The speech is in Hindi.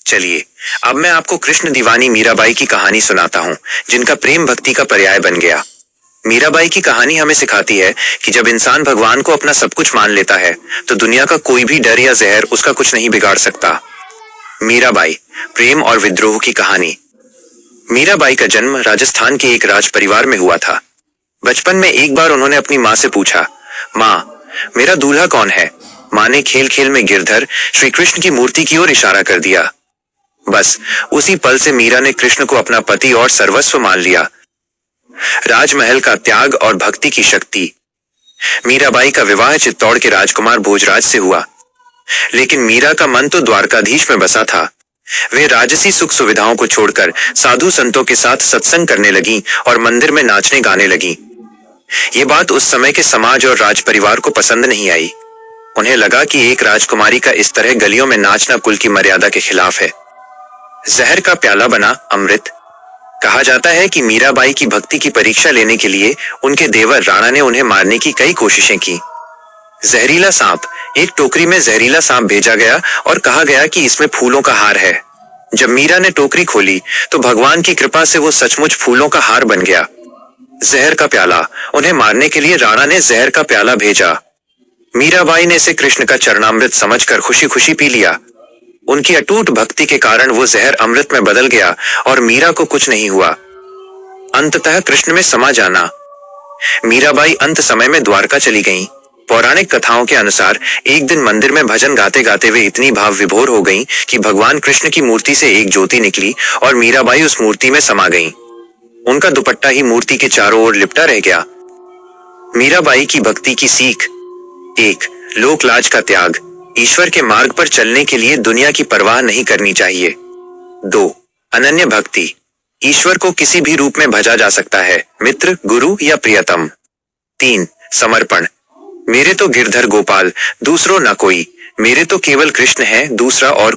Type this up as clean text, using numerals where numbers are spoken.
चलिए, अब मैं आपको कृष्ण दीवानी मीराबाई की कहानी सुनाता हूँ, जिनका प्रेम भक्ति का पर्याय बन गया। मीराबाई की कहानी हमें सिखाती है कि जब इंसान भगवान को अपना सब कुछ मान लेता है, तो दुनिया का कोई भी डर या जहर उसका कुछ नहीं बिगाड़ सकता। मीराबाई, प्रेम और विद्रोह की कहानी। मीराबाई का जन्म राजस्थान के एक राज परिवार में हुआ था। बचपन में एक बार उन्होंने अपनी माँ से पूछा, माँ, मेरा दूल्हा कौन है? माँ ने खेल खेल में गिरधर श्री कृष्ण की मूर्ति की ओर इशारा कर दिया। बस उसी पल से मीरा ने कृष्ण को अपना पति और सर्वस्व मान लिया। राजमहल का त्याग और भक्ति की शक्ति। मीराबाई का विवाह चित्तौड़ के राजकुमार भोजराज से हुआ, लेकिन मीरा का मन तो द्वारकाधीश में बसा था। वे राजसी सुख सुविधाओं को छोड़कर साधु संतों के साथ सत्संग करने लगी और मंदिर में नाचने गाने लगी। ये बात उस समय के समाज और राज परिवार को पसंद नहीं आई। उन्हें लगा कि एक राजकुमारी का इस तरह गलियों में नाचना कुल की मर्यादा के खिलाफ है। जहर का प्याला बना अमृत। कहा जाता है कि मीराबाई की भक्ति की परीक्षा लेने के लिए उनके देवर राणा ने उन्हें मारने की कई कोशिशें की। जहरीला सांप। एक टोकरी में जहरीला सांप भेजा गया और कहा गया कि इसमें फूलों का हार है। जब मीरा ने टोकरी खोली तो भगवान की कृपा से वो सचमुच फूलों का हार बन गया। जहर का प्याला। उन्हें मारने के लिए राणा ने जहर का प्याला भेजा। मीराबाई ने इसे कृष्ण का चरणामृत समझकर खुशी खुशी पी लिया। उनकी अटूट भक्ति के कारण वो जहर अमृत में बदल गया और मीरा को कुछ नहीं हुआ। अंततः कृष्ण में समा जाना। मीराबाई अंत समय में द्वारका चली गईं। पौराणिक कथाओं के अनुसार एक दिन मंदिर में भजन गाते गाते वे इतनी भाव विभोर हो गईं कि भगवान कृष्ण की मूर्ति से एक ज्योति निकली और मीराबाई उस मूर्ति में समा गईं। उनका दुपट्टा ही मूर्ति के चारों ओर लिपटा रह गया। मीराबाई की भक्ति की सीख। 1. लोक लाज का त्याग। ईश्वर के मार्ग पर चलने के लिए दुनिया की परवाह नहीं करनी चाहिए। 2. अनन्य भक्ति। ईश्वर को किसी भी रूप में भजा जा सकता है, मित्र, गुरु या प्रियतम। 3. समर्पण। मेरे तो गिरधर गोपाल, दूसरों न कोई। मेरे तो केवल कृष्ण है, दूसरा और कोई